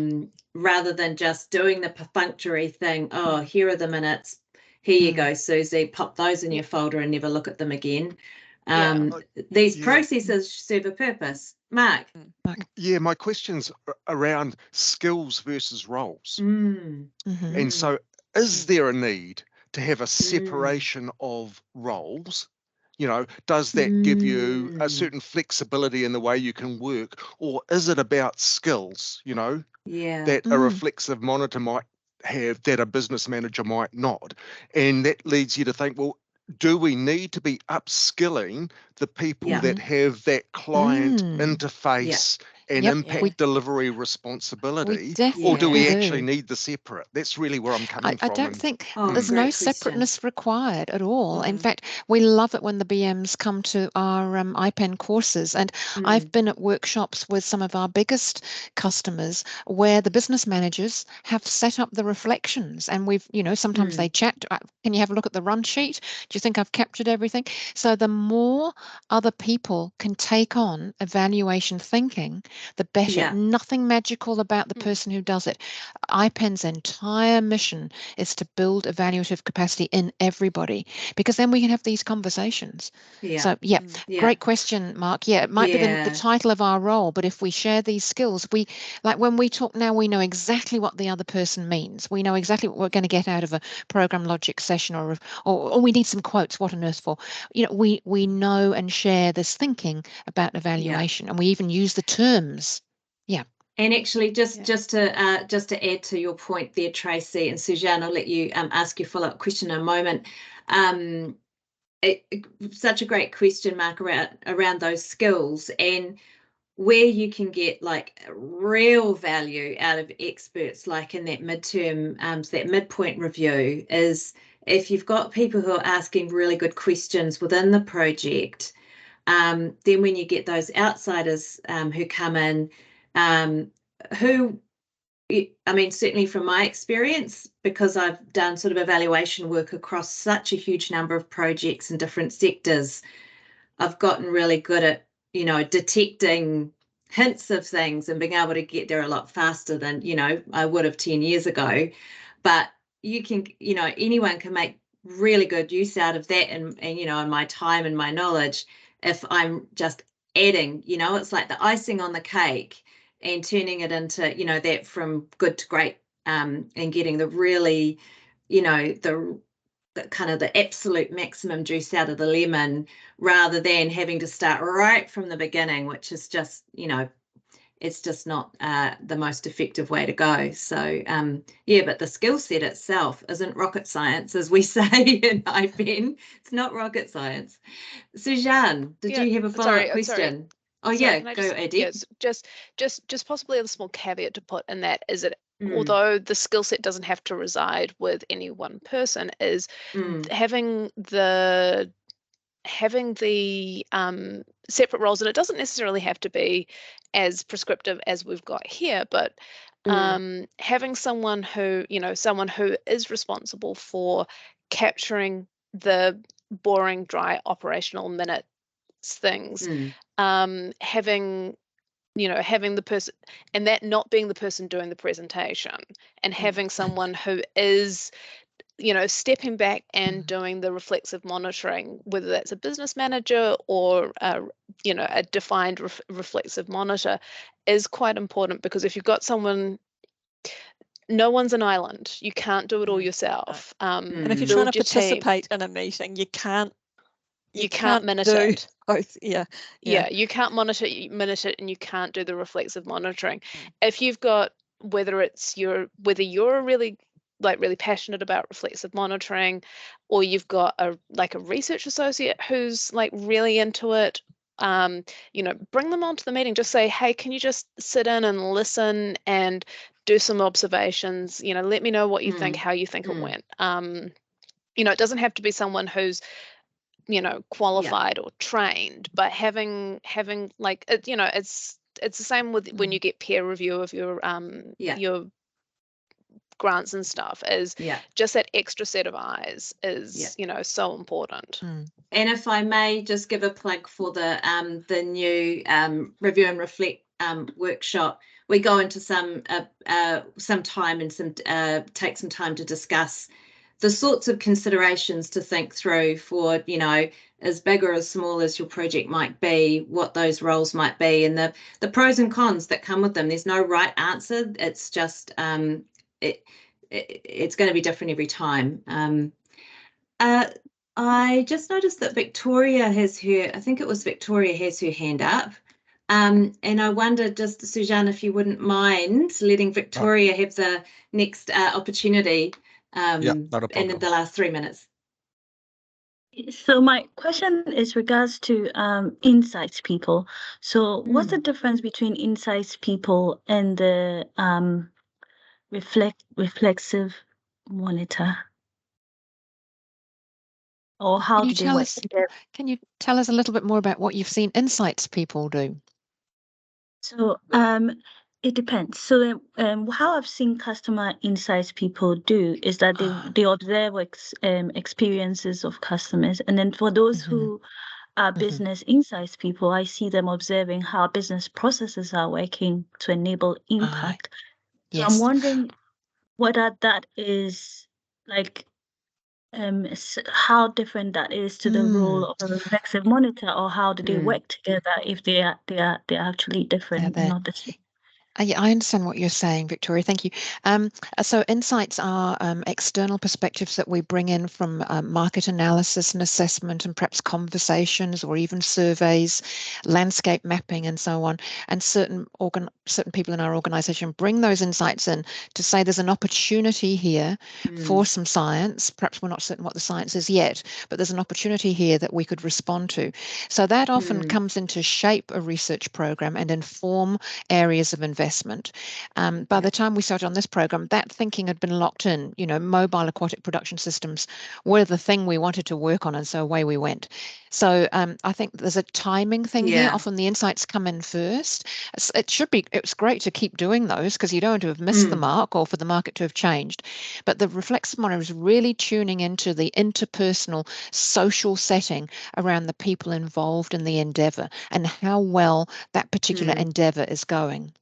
Speaker 1: rather than just doing the perfunctory thing. Oh, here are the minutes, here you go, Susie, pop those in your folder and never look at them again. These processes serve a purpose. Mark.
Speaker 6: Yeah, my question's around skills versus roles. And so is there a need to have a separation of roles? You know, does that give you a certain flexibility in the way you can work, or is it about skills, you know, that a reflexive monitor might have that a business manager might not? And that leads you to think, well, do we need to be upskilling the people that have that client interface and impact delivery responsibility, or do we actually need the separate? That's really where I'm coming from.
Speaker 3: I don't think
Speaker 1: great
Speaker 3: there's no
Speaker 1: question.
Speaker 3: separateness required at all. In fact, we love it when the BMs come to our iPEN courses, and I've been at workshops with some of our biggest customers where the business managers have set up the reflections, and we've, you know, sometimes they chat, can you have a look at the run sheet? Do you think I've captured everything? So the more other people can take on evaluation thinking, the better. Nothing magical about the person who does it. iPEN's entire mission is to build evaluative capacity in everybody, because then we can have these conversations. So great question, Mark. It might be the title of our role, but if we share these skills, we, like when we talk now, we know exactly what the other person means. We know exactly what we're going to get out of a program logic session, or we need some quotes. What on earth for? You know, we know and share this thinking about evaluation, and we even use the terms.
Speaker 1: And actually, just to add to your point there, Tracy, and Suzanne, I'll let you ask your follow-up question in a moment. Such a great question, Mark, around those skills, and where you can get like real value out of experts, like in that midterm, that midpoint review, is if you've got people who are asking really good questions within the project. Then when you get those outsiders who come in, who, I mean, certainly from my experience, because I've done sort of evaluation work across such a huge number of projects in different sectors, I've gotten really good at, you know, detecting hints of things and being able to get there a lot faster than, you know, I would have 10 years ago. But you can, you know, anyone can make really good use out of that, and you know, in my time and my knowledge, if I'm just adding, you know, it's like the icing on the cake and turning it into, you know, that from good to great, and getting the really, you know, the kind of the absolute maximum juice out of the lemon, rather than having to start right from the beginning, which is just, you know, it's just not the most effective way to go. So but the skill set itself isn't rocket science, as we say in iPEN. It's not rocket science. Suzanne, did you have a follow-up question? Go, Adi.
Speaker 4: Yes, just possibly a small caveat to put in that is that although the skill set doesn't have to reside with any one person, is having the separate roles, and it doesn't necessarily have to be as prescriptive as we've got here, but having someone who, you know, someone who is responsible for capturing the boring, dry operational minutes things, having the person, and that not being the person doing the presentation, and having someone who is, you know, stepping back and doing the reflexive monitoring, whether that's a business manager or you know, a defined reflexive monitor, is quite important, because if you've got someone, no one's an island. You can't do it all yourself.
Speaker 2: And if you're trying to participate in a meeting, you can't
Speaker 4: minute
Speaker 2: do
Speaker 4: it.
Speaker 2: Both.
Speaker 4: You can't minute it, and you can't do the reflexive monitoring. If you've got, whether you're really passionate about reflexive monitoring, or you've got a research associate who's like really into it, you know, bring them onto the meeting. Just say, hey, can you just sit in and listen and do some observations? You know, let me know what you think, how you think it went. You know, it doesn't have to be someone who's you know, qualified or trained, but having like it, you know, it's the same with when you get peer review of your grants and stuff, is just that extra set of eyes is you know, so important.
Speaker 1: And if I may just give a plug for the new review and reflect workshop, we go into some time and take some time to discuss the sorts of considerations to think through for, you know, as big or as small as your project might be, what those roles might be, and the pros and cons that come with them. There's no right answer. It's just it's going to be different every time. I just noticed that Victoria has her, I think it was Victoria has her hand up. And I wonder, just Suzanne, if you wouldn't mind letting Victoria have the next opportunity
Speaker 5: not a problem.
Speaker 1: in the last 3 minutes.
Speaker 7: So my question is regards to insights people. So what's the difference between insights people and the reflexive monitor? Or how do they work together?
Speaker 3: Can you tell us a little bit more about what you've seen insights people do?
Speaker 7: So it depends. So how I've seen customer insights people do is that they observe experiences of customers, and then for those who are business insights people, I see them observing how business processes are working to enable impact. So I'm wondering whether that is like how different that is to the role of a reflexive monitor, or how do they work together if they're actually different, not the same.
Speaker 3: Yeah, I understand what you're saying, Victoria. Thank you. So insights are external perspectives that we bring in from market analysis and assessment, and perhaps conversations or even surveys, landscape mapping, and so on. And certain people in our organisation bring those insights in to say there's an opportunity here for some science. Perhaps we're not certain what the science is yet, but there's an opportunity here that we could respond to. So that often comes in to shape a research program and inform areas of investment. By the time we started on this program, that thinking had been locked in. You know, mobile aquatic production systems were the thing we wanted to work on, and so away we went. So I think there's a timing thing here. Often the insights come in first. It's great to keep doing those because you don't want to have missed the mark or for the market to have changed. But the reflexive monitor is really tuning into the interpersonal social setting around the people involved in the endeavour and how well that particular endeavour is going.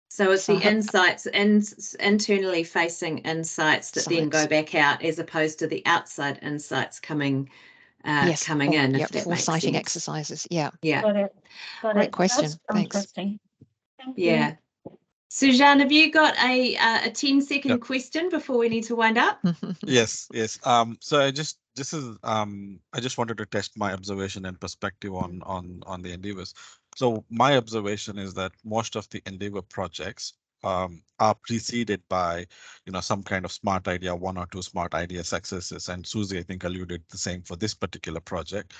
Speaker 1: So it's the insights, internally facing insights that then go back out, as opposed to the outside insights coming in. If that makes
Speaker 3: foresighting
Speaker 1: sense.
Speaker 3: exercises. Yeah.
Speaker 7: Got it.
Speaker 3: Great question.
Speaker 7: That's
Speaker 3: Thanks.
Speaker 7: interesting. Thank you.
Speaker 1: Suzanne, have you got a 10-second question before we need to wind up?
Speaker 5: Yes. So I just wanted to test my observation and perspective on the endeavors. So my observation is that most of the endeavor projects are preceded by, you know, some kind of smart idea, 1 or 2 smart idea successes. And Susie, I think, alluded the same for this particular project.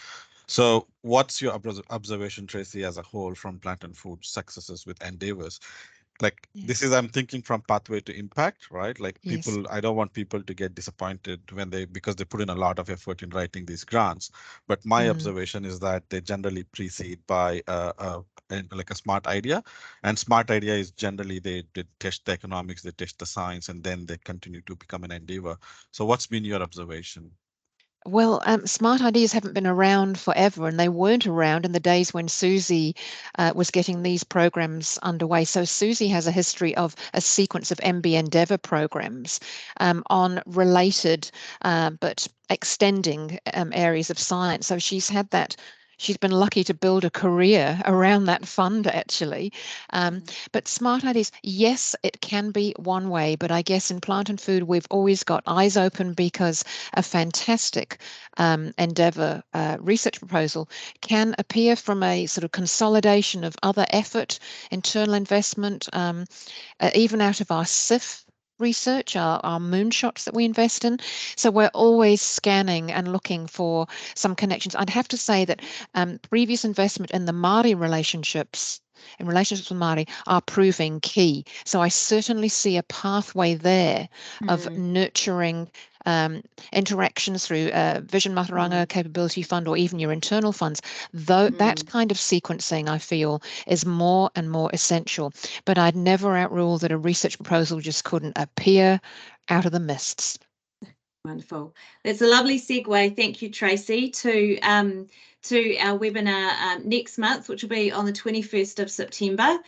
Speaker 5: So what's your observation, Tracy, as a whole from Plant and Food successes with endeavors? Like this is, I'm thinking from pathway to impact, right? Like people, I don't want people to get disappointed because they put in a lot of effort in writing these grants. But my observation is that they generally precede by like a smart idea, and smart idea is generally they test the economics, they test the science, and then they continue to become an endeavor. So what's been your observation?
Speaker 3: Well, smart ideas haven't been around forever, and they weren't around in the days when Susie was getting these programs underway. So Susie has a history of a sequence of MB Endeavour programs on related but extending areas of science. So she's had that. She's been lucky to build a career around that fund, actually. But smart ideas, yes, it can be one way, but I guess in Plant and Food, we've always got eyes open because a fantastic endeavour research proposal can appear from a sort of consolidation of other effort, internal investment, even out of our SIF research, our moonshots that we invest in. So we're always scanning and looking for some connections. I'd have to say that previous investment in the Māori relationships with Māori are proving key. So I certainly see a pathway there of nurturing interactions through Vision Mataranga Capability Fund, or even your internal funds. Though that kind of sequencing, I feel, is more and more essential. But I'd never outrule that a research proposal just couldn't appear out of the mists.
Speaker 1: Wonderful. That's a lovely segue. Thank you, Tracy, to our webinar next month, which will be on the 21st of September.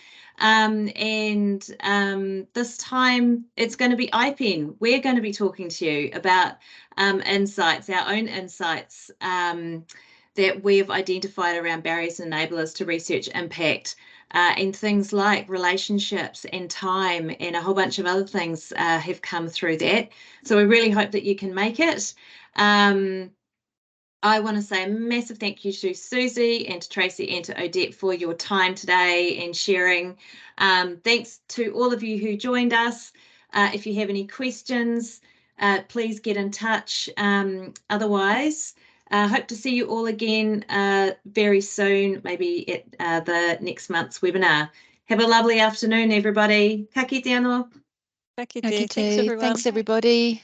Speaker 1: This time it's going to be iPEN. We're going to be talking to you about insights, our own insights that we've identified around barriers and enablers to research impact. And things like relationships and time and a whole bunch of other things have come through that. So we really hope that you can make it. I want to say a massive thank you to Susie and to Tracy and to Odette for your time today and sharing. Thanks to all of you who joined us. If you have any questions, please get in touch. Otherwise, hope to see you all again very soon, maybe at the next month's webinar. Have a lovely afternoon, everybody. Ka kite anō.
Speaker 2: Thanks, everyone.
Speaker 3: Thanks, everybody.